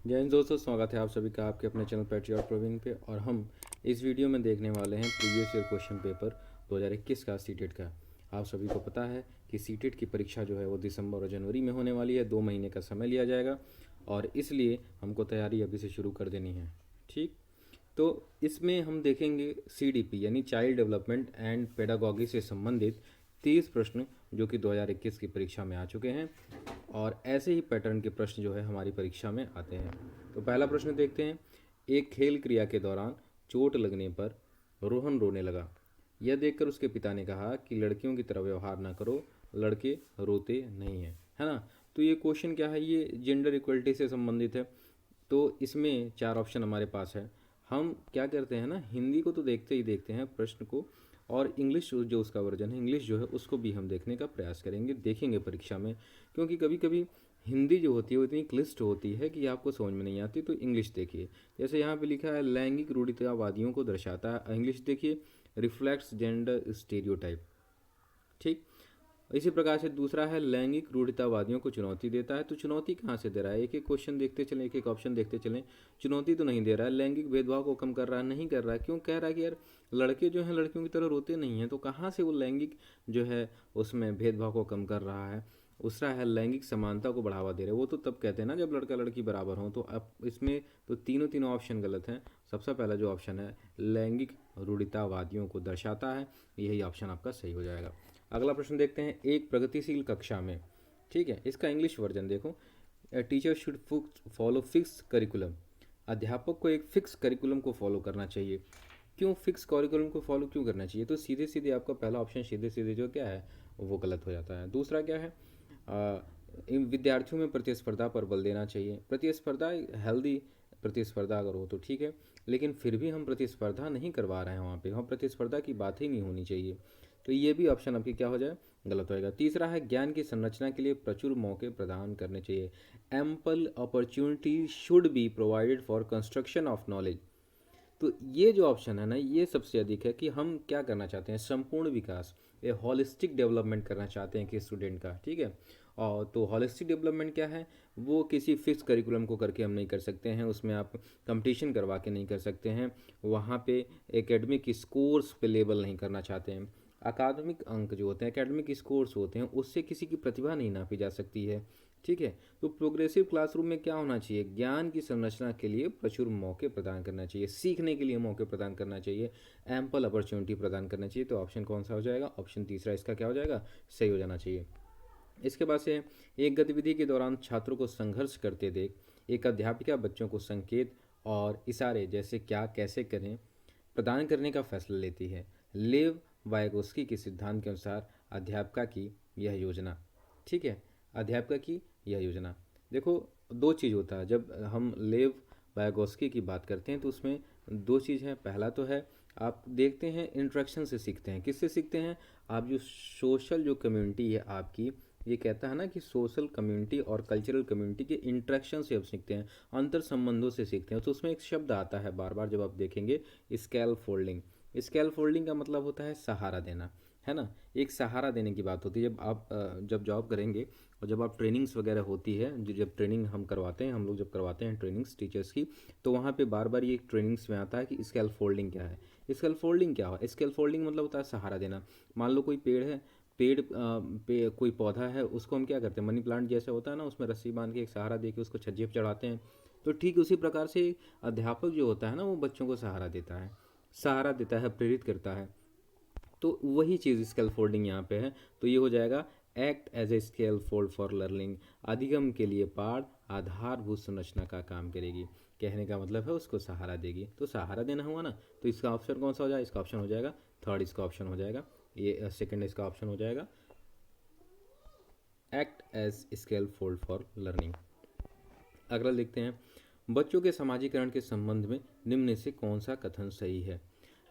जय हिंद दोस्तों, स्वागत है आप सभी का आपके अपने चैनल पैट्रियट प्रवीण पे। और हम इस वीडियो में देखने वाले हैं प्रीवियस ईयर क्वेश्चन पेपर 2021 का सीटेट का। आप सभी को पता है कि सीटेट की परीक्षा जो है वो दिसंबर और जनवरी में होने वाली है। 2 महीने का समय लिया जाएगा और इसलिए हमको तैयारी अभी से शुरू कर देनी है। ठीक, तो इसमें हम देखेंगे CDP यानी चाइल्ड डेवलपमेंट एंड पेडागॉगी से संबंधित 30 प्रश्न जो कि 2021 की परीक्षा में आ चुके हैं और ऐसे ही पैटर्न के प्रश्न जो है हमारी परीक्षा में आते हैं। तो पहला प्रश्न देखते हैं। एक खेल क्रिया के दौरान चोट लगने पर रोहन रोने लगा। यह देखकर उसके पिता ने कहा कि लड़कियों की तरह व्यवहार ना करो, लड़के रोते नहीं हैं, है ना। तो ये क्वेश्चन क्या है, ये जेंडर इक्वलिटी से संबंधित है। तो इसमें 4 ऑप्शन हमारे पास है। हम क्या करते हैं ना, हिंदी को तो देखते ही देखते हैं प्रश्न को, और इंग्लिश जो उसका वर्जन है, इंग्लिश जो है उसको भी हम देखने का प्रयास करेंगे, देखेंगे परीक्षा में। क्योंकि कभी कभी हिंदी जो होती है वो इतनी क्लिष्ट होती है कि आपको समझ में नहीं आती। तो इंग्लिश देखिए, जैसे यहाँ पे लिखा है लैंगिक रूढ़ितावादियों को दर्शाता है। इंग्लिश देखिए, रिफ्लेक्ट्स जेंडर स्टेरियोटाइप। ठीक, इसी प्रकार से दूसरा है लैंगिक रूढ़ितावादियों को चुनौती देता है। तो चुनौती कहाँ से दे रहा है, एक एक क्वेश्चन देखते चलें, एक एक ऑप्शन देखते चलें। चुनौती तो नहीं दे रहा है, लैंगिक भेदभाव को कम कर रहा है, नहीं कर रहा है। क्यों कह रहा है कि यार लड़के जो हैं लड़कियों की तरह रोते नहीं हैं, तो कहाँ से वो लैंगिक जो है उसमें भेदभाव को कम कर रहा है। दूसरा है लैंगिक समानता को बढ़ावा दे रहे हैं। वो तो तब कहते हैं ना जब लड़का लड़की बराबर हों। तो अब इसमें तो तीनों ऑप्शन गलत हैं। सबसे पहला जो ऑप्शन है लैंगिक रूढ़ितावादियों को दर्शाता है, यही ऑप्शन आपका सही हो जाएगा। अगला प्रश्न देखते हैं। एक प्रगतिशील कक्षा में, ठीक है, इसका इंग्लिश वर्जन देखो। Teacher should follow fix curriculum. अध्यापक को एक फिक्स करिकुलम को फॉलो करना चाहिए। क्यों फिक्स करिकुलम को फॉलो क्यों करना चाहिए, तो सीधे सीधे आपका पहला ऑप्शन सीधे सीधे जो क्या है वो गलत हो जाता है। दूसरा क्या है, इन विद्यार्थियों में प्रतिस्पर्धा पर बल देना चाहिए। प्रतिस्पर्धा हेल्दी प्रतिस्पर्धा अगर हो तो ठीक है, लेकिन फिर भी हम प्रतिस्पर्धा नहीं करवा रहे हैं, वहाँ पे हम प्रतिस्पर्धा की बात ही नहीं होनी चाहिए। तो ये भी ऑप्शन आपकी क्या हो जाए, गलत होएगा। तीसरा है ज्ञान की संरचना के लिए प्रचुर मौके प्रदान करने चाहिए। Ample opportunity should be provided for construction of knowledge. तो ये जो ऑप्शन है ना, ये सबसे अधिक है कि हम क्या करना चाहते हैं, संपूर्ण विकास, ये हॉलिस्टिक डेवलपमेंट करना चाहते हैं कि स्टूडेंट का, ठीक है। और तो हॉलिस्टिक डेवलपमेंट क्या है, वो किसी फिक्स करिकुलम को करके हम नहीं कर सकते हैं, उसमें आप कंपटीशन करवा के नहीं कर सकते हैं, वहाँ पे एकेडमिक स्कोर्स पे लेबल नहीं करना चाहते हैं। अकादमिक अंक जो होते हैं, एकेडमिक स्कोर्स होते हैं, उससे किसी की प्रतिभा नहीं नापी जा सकती है, ठीक है। तो प्रोग्रेसिव क्लासरूम में क्या होना चाहिए, ज्ञान की संरचना के लिए प्रचुर मौके प्रदान करना चाहिए, सीखने के लिए मौके प्रदान करना चाहिए, एम्पल अपॉर्चुनिटी प्रदान करना चाहिए। तो ऑप्शन कौन सा हो जाएगा, ऑप्शन तीसरा इसका क्या हो जाएगा, सही हो जाना चाहिए। इसके बाद से एक गतिविधि के दौरान छात्रों को संघर्ष करते देख एक अध्यापिका बच्चों को संकेत और इशारे जैसे क्या कैसे करें प्रदान करने का फैसला लेती है। लेव वायगोस्की के सिद्धांत के अनुसार अध्यापिका की यह योजना, ठीक है, अध्यापिका की यह योजना। देखो, दो चीज़ होता है जब हम लेव वायगोस्की की बात करते हैं, तो उसमें दो चीज़ हैं। पहला तो है आप देखते हैं इंट्रैक्शन से सीखते हैं। किससे सीखते हैं, आप जो सोशल जो कम्युनिटी है आपकी, ये कहता है ना कि सोशल कम्युनिटी और कल्चरल कम्युनिटी के इंट्रैक्शन से आप सीखते हैं, अंतर संबंधों से सीखते हैं। तो उसमें एक शब्द आता है बार बार जब आप देखेंगे, स्कैल फोल्डिंग। स्कैल फोल्डिंग का मतलब होता है सहारा देना, है ना। एक सहारा देने की बात होती है जब आप जब जॉब करेंगे और जब आप ट्रेनिंग्स वगैरह होती है, जब ट्रेनिंग हम करवाते हैं, हम लोग जब करवाते हैं ट्रेनिंग्स टीचर्स की, तो वहाँ पे बार बार ये ट्रेनिंग्स में आता है कि स्कैल फोल्डिंग क्या है। स्कैल फोल्डिंग क्या हो, स्कैल फोल्डिंग मतलब होता है सहारा देना। मान लो कोई पेड़ है, पेड़ पे कोई पौधा है, उसको हम क्या करते हैं, मनी प्लांट जैसे होता है ना, उसमें रस्सी बांध के एक सहारा दे के उसको छज्जे पर चढ़ाते हैं। तो ठीक उसी प्रकार से अध्यापक जो होता है ना, वो बच्चों को सहारा देता है, सहारा देता है, प्रेरित करता है। तो वही चीज़ स्केल फोल्डिंग यहाँ पे है। तो ये हो जाएगा act as a scaffold for learning. अधिगम के लिए पाड़ आधारभूत संरचना का काम करेगी। कहने का मतलब है उसको सहारा देगी, तो सहारा देना हुआ ना। तो इसका ऑप्शन कौन सा हो जाएगा, इसका ऑप्शन हो जाएगा थर्ड, इसका ऑप्शन हो जाएगा ये सेकंड, इसका ऑप्शन हो जाएगा act as scaffold for learning. अगला देखते हैं। बच्चों के समाजीकरण के संबंध में निम्न में से कौन सा कथन सही है।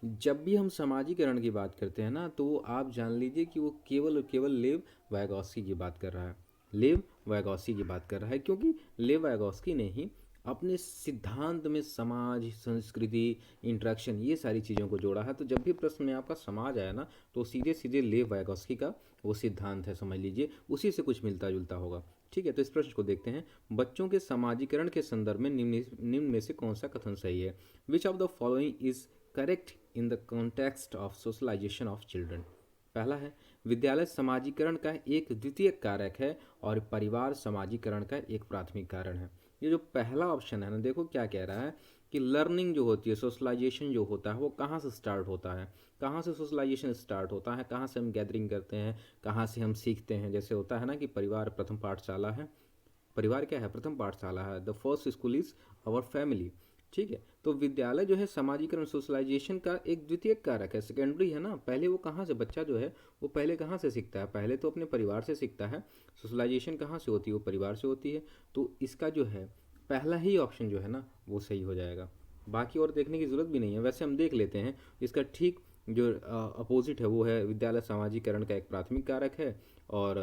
जब भी हम समाजीकरण की बात करते हैं ना, तो आप जान लीजिए कि वो केवल और केवल लेव वायगॉस्की की बात कर रहा है, लेव वायगॉस्की की बात कर रहा है। क्योंकि लेव वायगॉस्की ने ही अपने सिद्धांत में समाज, संस्कृति, इंटरेक्शन, ये सारी चीज़ों को जोड़ा है। तो जब भी प्रश्न में आपका समाज आया ना, तो सीधे सीधे लेव वायगॉस्की का वो सिद्धांत है, समझ लीजिए उसी से कुछ मिलता जुलता होगा, ठीक है, तो इस प्रश्न को देखते हैं। बच्चों के समाजीकरण के संदर्भ में निम्न में से कौन सा कथन सही है? Which of the following is correct in the context of socialization of children? पहला है, विद्यालय समाजीकरण का एक द्वितीयक कारक है और परिवार समाजीकरण का एक प्राथमिक कारण है। ये जो पहला ऑप्शन है ना, देखो क्या कह रहा है कि लर्निंग जो होती है, सोशलाइजेशन जो होता है वो कहाँ से स्टार्ट होता है, कहाँ से सोशलाइजेशन स्टार्ट होता है, कहाँ से हम गैदरिंग करते हैं, कहाँ से हम सीखते हैं। जैसे होता है ना कि परिवार प्रथम पाठशाला है, परिवार क्या है? प्रथम पाठशाला है। The first school is our family. ठीक है, तो विद्यालय जो है समाजीकरण सोशलाइजेशन का एक द्वितीय कारक है, सेकेंडरी है ना। पहले वो कहाँ से, बच्चा जो है वो पहले कहाँ से सीखता है? पहले तो अपने परिवार से सीखता है। सोशलाइजेशन कहाँ से होती है? वो परिवार से होती है। तो इसका जो है पहला ही ऑप्शन जो है ना वो सही हो जाएगा, बाकी और देखने की जरूरत भी नहीं है। वैसे हम देख लेते हैं, इसका ठीक जो अपोजिट है वो है विद्यालय समाजीकरण का एक प्राथमिक कारक है और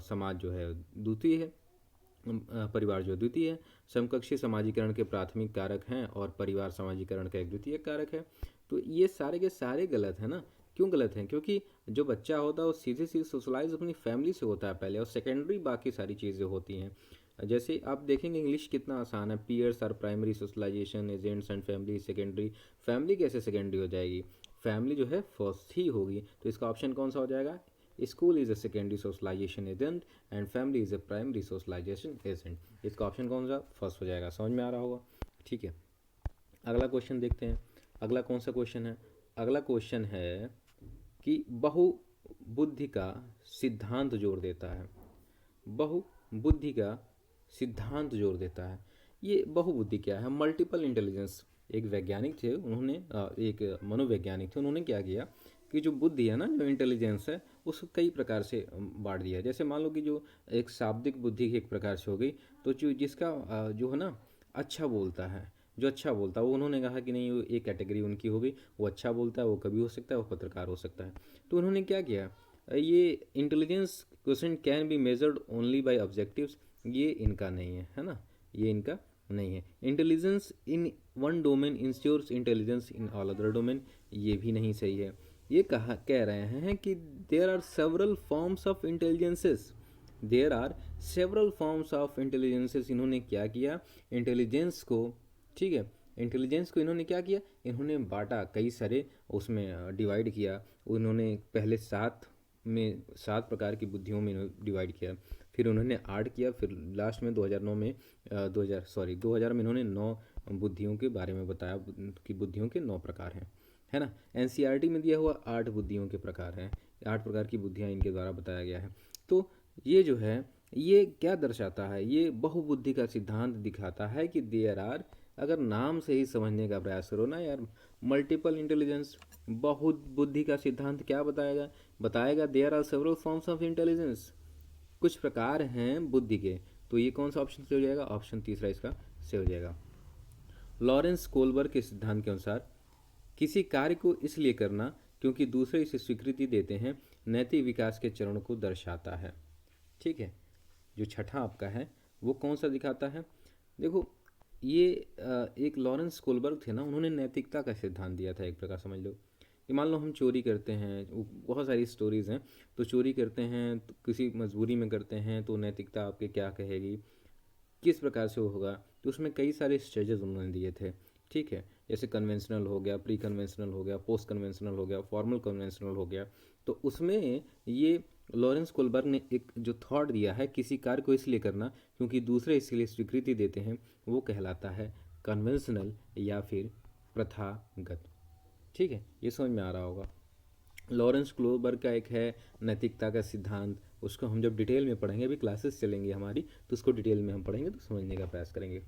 समाज जो है द्वितीय है, परिवार जो द्वितीय है। समकक्षी समाजीकरण के प्राथमिक कारक हैं और परिवार समाजीकरण का एक द्वितीय कारक है। तो ये सारे के सारे गलत है ना। क्यों गलत हैं? क्योंकि जो बच्चा होता है वो सीधे सीधे सोशलाइज अपनी फैमिली से होता है पहले, और सेकेंडरी बाकी सारी चीज़ें होती हैं। जैसे आप देखेंगे इंग्लिश कितना आसान है, peers are primary socialization agents and family secondary. Family कैसे सेकेंडरी हो जाएगी? फैमिली जो है फर्स्ट ही होगी। तो इसका ऑप्शन कौन सा हो जाएगा? School is a secondary socialization agent and family is a primary socialization agent. इसका ऑप्शन कौन सा? फर्स्ट हो जाएगा। समझ में आ रहा होगा? ठीक है, अगला क्वेश्चन देखते हैं। अगला कौन सा क्वेश्चन है? अगला क्वेश्चन है कि बहुबुद्धि का सिद्धांत जोड़ देता है। बहुबुद्धि का सिद्धांत जोड़ देता है। ये बहुबुद्धि क्या है? Multiple intelligence. एक वैज्ञानिक थे, उन्होंने एक मनोवैज्ञानिक थे, उन्होंने क्या किया कि जो बुद्धि है ना, जो इंटेलिजेंस है, उसको कई प्रकार से बांट दिया। जैसे मान लो कि जो एक शाब्दिक बुद्धि एक प्रकार से हो गई, तो जो जिसका जो है ना अच्छा बोलता है, जो अच्छा बोलता है, वो उन्होंने कहा कि नहीं, वो एक कैटेगरी उनकी हो गई, वो अच्छा बोलता है, वो कभी हो सकता है, वो पत्रकार हो सकता है। तो उन्होंने क्या किया, ये intelligence question can be measured only by objectives, ये इनका नहीं है ना, ये इनका नहीं है। Intelligence in one domain ensures intelligence in all other domain, ये भी नहीं सही है। ये कह रहे हैं कि there are several forms of intelligences, there are several forms of intelligences. इन्होंने क्या किया, इंटेलिजेंस को, ठीक है, इंटेलिजेंस को इन्होंने क्या किया, इन्होंने बांटा, कई सारे उसमें डिवाइड किया। उन्होंने पहले सात प्रकार की बुद्धियों में डिवाइड किया, फिर उन्होंने 8 किया, फिर लास्ट में 2009 में 2000 में इन्होंने 9 बुद्धियों के बारे में बताया कि बुद्धियों के 9 प्रकार हैं, है ना। एनसीईआरटी में दिया हुआ 8 बुद्धियों के प्रकार हैं, 8 प्रकार की बुद्धियाँ इनके द्वारा बताया गया है। तो ये जो है ये क्या दर्शाता है, ये बहुबुद्धि का सिद्धांत दिखाता है कि देयर आर, अगर नाम से ही समझने का प्रयास करो ना यार, मल्टीपल इंटेलिजेंस, बहुत बुद्धि का सिद्धांत क्या बताएगा there are several forms of intelligence, कुछ प्रकार हैं बुद्धि के। तो ये कौन सा ऑप्शन से हो जाएगा? ऑप्शन तीसरा इसका से हो जाएगा। लॉरेंस कोलबर्ग के सिद्धांत के अनुसार किसी कार्य को इसलिए करना क्योंकि दूसरे इसे स्वीकृति देते हैं नैतिक विकास के चरण को दर्शाता है। ठीक है, जो छठा आपका है वो कौन सा दिखाता है? देखो ये एक लॉरेंस कोलबर्ग थे ना, उन्होंने नैतिकता का सिद्धांत दिया था एक प्रकार, समझ लो कि मान लो हम चोरी करते हैं, बहुत सारी स्टोरीज़ हैं, तो चोरी करते हैं तो किसी मजबूरी में करते हैं, तो नैतिकता आपके क्या कहेगी, किस प्रकार से वो होगा। तो उसमें कई सारे स्टेजेस उन्होंने दिए थे। ठीक है, जैसे कन्वेंशनल हो गया, प्री कन्वेंशनल हो गया, पोस्ट कन्वेंशनल हो गया, फॉर्मल कन्वेंशनल हो गया। तो उसमें ये लॉरेंस कोलबर्ग ने एक जो थॉट दिया है, किसी कार्य को इसलिए करना क्योंकि दूसरे इसके स्वीकृति देते हैं, वो कहलाता है कन्वेंशनल या फिर प्रथागत। ठीक है, ये समझ में आ रहा होगा। लॉरेंस क्लोबर्ग का एक है नैतिकता का सिद्धांत, उसको हम जब डिटेल में पढ़ेंगे, अभी क्लासेस चलेंगी हमारी तो उसको डिटेल में हम पढ़ेंगे तो समझने का प्रयास करेंगे।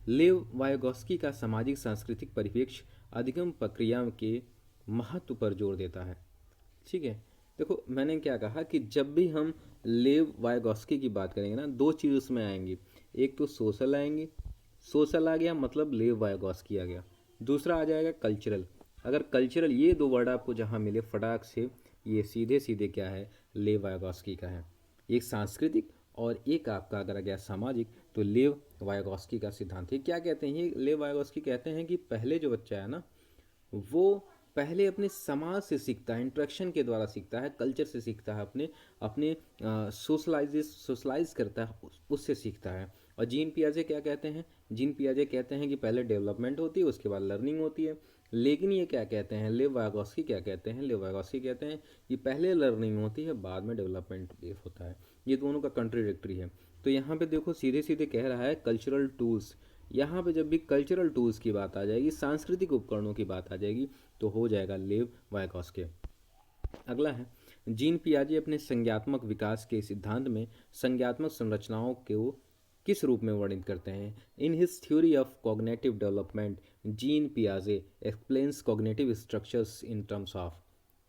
लेव वायगॉस्की का सामाजिक सांस्कृतिक परिप्रेक्ष्य अधिगम प्रक्रिया के महत्व पर जोर देता है। ठीक है, देखो मैंने क्या कहा कि जब भी हम लेव वायगॉस्की की बात करेंगे ना, दो चीज़ उसमें आएंगी, एक तो सोशल आएंगी, सोशल आ गया मतलब लेव वायगॉस्की आ गया, दूसरा आ जाएगा कल्चरल। अगर कल्चरल, ये दो वर्ड आपको जहाँ मिले फटाक से, ये सीधे सीधे क्या है, लेव वायगॉस्की का है। एक सांस्कृतिक और एक आपका अगर आ गया सामाजिक, तो लेव वायगॉस्की का सिद्धांत है। क्या कहते हैं ये लेव वायगॉस्की? कहते हैं कि पहले जो बच्चा है ना वो पहले अपने समाज से सीखता है, इंटरेक्शन के द्वारा सीखता है, कल्चर से सीखता है, अपने अपने सोशलाइज करता है, उससे सीखता है। और जीन पियाजे क्या कहते हैं? जीन पियाजे कहते हैं कि पहले डेवलपमेंट होती है, उसके बाद लर्निंग होती है। लेकिन ये क्या कहते हैं, लेव वाइगोस्की क्या कहते हैं? लेव वाइगोस्की कहते हैं कि पहले लर्निंग होती है, बाद में डेवलपमेंट होता है। ये दोनों का कंट्रीडिक्टरी है। तो यहाँ पे देखो सीधे सीधे कह रहा है कल्चरल टूल्स। यहाँ पे जब भी कल्चरल टूल्स की बात आ जाएगी, सांस्कृतिक उपकरणों की बात आ जाएगी, तो हो जाएगा लेव वाइगोस्की। अगला है, जीन पियाजे अपने संज्ञात्मक विकास के सिद्धांत में संज्ञात्मक संरचनाओं को किस रूप में वर्णित करते हैं? In his theory of cognitive development Jean पियाजे explains cognitive structures in terms of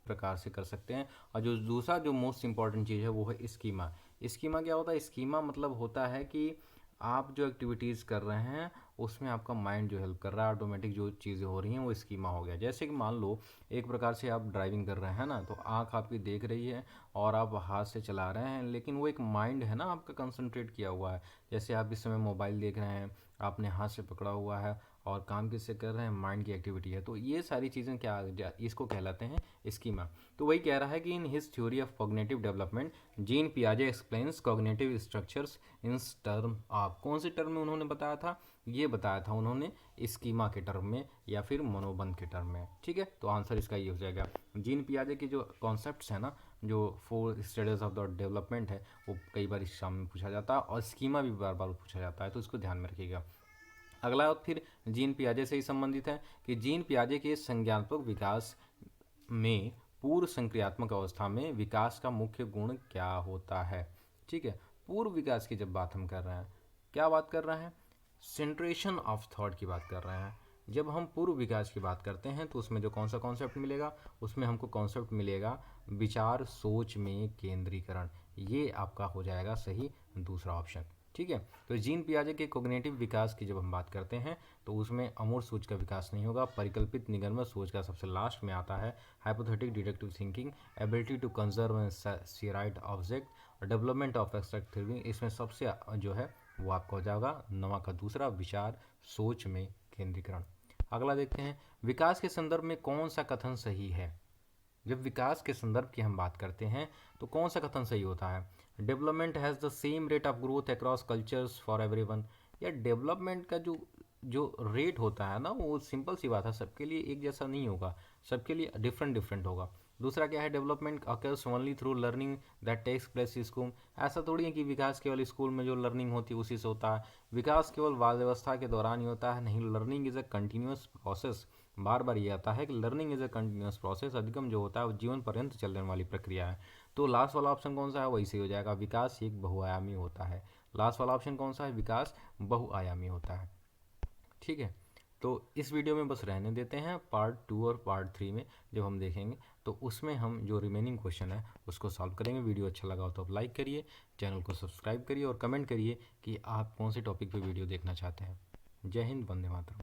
प्रकार से कर सकते हैं। और जो दूसरा जो मोस्ट इंपॉर्टेंट चीज़ है वो है स्कीमा। स्कीमा क्या होता है? स्कीमा मतलब होता है कि आप जो एक्टिविटीज़ कर रहे हैं उसमें आपका माइंड जो हेल्प कर रहा है, ऑटोमेटिक जो चीज़ें हो रही हैं वो स्कीमा हो गया। जैसे कि मान लो एक प्रकार से आप ड्राइविंग कर रहे हैं ना, तो आँख आपकी देख रही है और आप हाथ से चला रहे हैं, लेकिन वो एक माइंड है ना आपका कंसंट्रेट किया हुआ है। जैसे आप इस समय मोबाइल देख रहे हैं, आपने हाथ से पकड़ा हुआ है और काम किससे कर रहे हैं? माइंड की एक्टिविटी है। तो ये सारी चीज़ें इसको कहलाते हैं स्कीमा। तो वही कह रहा है कि in his theory of cognitive development Jean पियाजे explains cognitive structures in term of, कौन से टर्म में उन्होंने बताया था? ये बताया था उन्होंने स्कीमा के टर्म में या फिर मनोबंध के टर्म में। ठीक है, तो आंसर इसका ये हो जाएगा। जीन पियाजे के जो कॉन्सेप्ट्स हैं ना, जो 4 स्टेजेस ऑफ द डेवलपमेंट है, वो कई बार एग्जाम में पूछा जाता है और स्कीमा भी बार बार पूछा जाता है, तो इसको ध्यान में रखिएगा। अगला फिर जीन पियाजे से ही संबंधित है कि जीन पियाजे के संज्ञानात्मक विकास में पूर्व संक्रियात्मक अवस्था में विकास का मुख्य गुण क्या होता है? ठीक है, पूर्व विकास की जब बात हम कर रहे हैं, क्या बात कर रहे हैं? सेंट्रेशन ऑफ थॉट की बात कर रहे हैं। जब हम पूर्व विकास की बात करते हैं तो उसमें जो कौन सा कॉन्सेप्ट मिलेगा? उसमें हमको कॉन्सेप्ट मिलेगा विचार सोच में केंद्रीकरण। ये आपका हो जाएगा सही दूसरा ऑप्शन। ठीक है, तो जीन पियाजे के कोग्निटिव विकास की जब हम बात करते हैं तो उसमें अमूर्त सोच का विकास नहीं होगा, परिकल्पित निगमन सोच का सबसे लास्ट में आता है। Hypothetic deductive thinking, ability to conserve and seriate object, development of abstract thinking, इसमें सबसे जो है वो आपका हो जाएगा नवा का दूसरा, विचार सोच में केंद्रीकरण। अगला देखते हैं, विकास के संदर्भ में कौन सा कथन सही है? जब विकास के संदर्भ की हम बात करते हैं तो कौन सा कथन सही होता है? Development has the same rate of growth across cultures for everyone. या डेवलपमेंट का जो जो रेट होता है ना, वो सिंपल सी बात है, सबके लिए एक जैसा नहीं होगा, सबके लिए डिफरेंट डिफरेंट होगा। दूसरा क्या है? Development occurs only through learning that takes place school. ऐसा थोड़ी है कि विकास केवल स्कूल में जो लर्निंग होती है उसी से होता है। विकास केवल बाल व्यवस्था के दौरान ही होता है, नहीं, learning is a continuous process. बार बार ये आता है कि learning is a continuous process, अधिगम जो होता है वो जीवन पर्यंत चलने वाली प्रक्रिया है। तो लास्ट वाला ऑप्शन कौन सा है? वही सही हो जाएगा, विकास एक बहुआयामी होता है। लास्ट वाला ऑप्शन कौन सा है? विकास बहुआयामी होता है। ठीक है, तो इस वीडियो में बस रहने देते हैं। पार्ट 2 और पार्ट 3 में जब हम देखेंगे तो उसमें हम जो रिमेनिंग क्वेश्चन है उसको सॉल्व करेंगे। वीडियो अच्छा लगा हो तो आप लाइक करिए, चैनल को सब्सक्राइब करिए और कमेंट करिए कि आप कौन से टॉपिक पे वीडियो देखना चाहते हैं। जय हिंद, वंदे मातरम।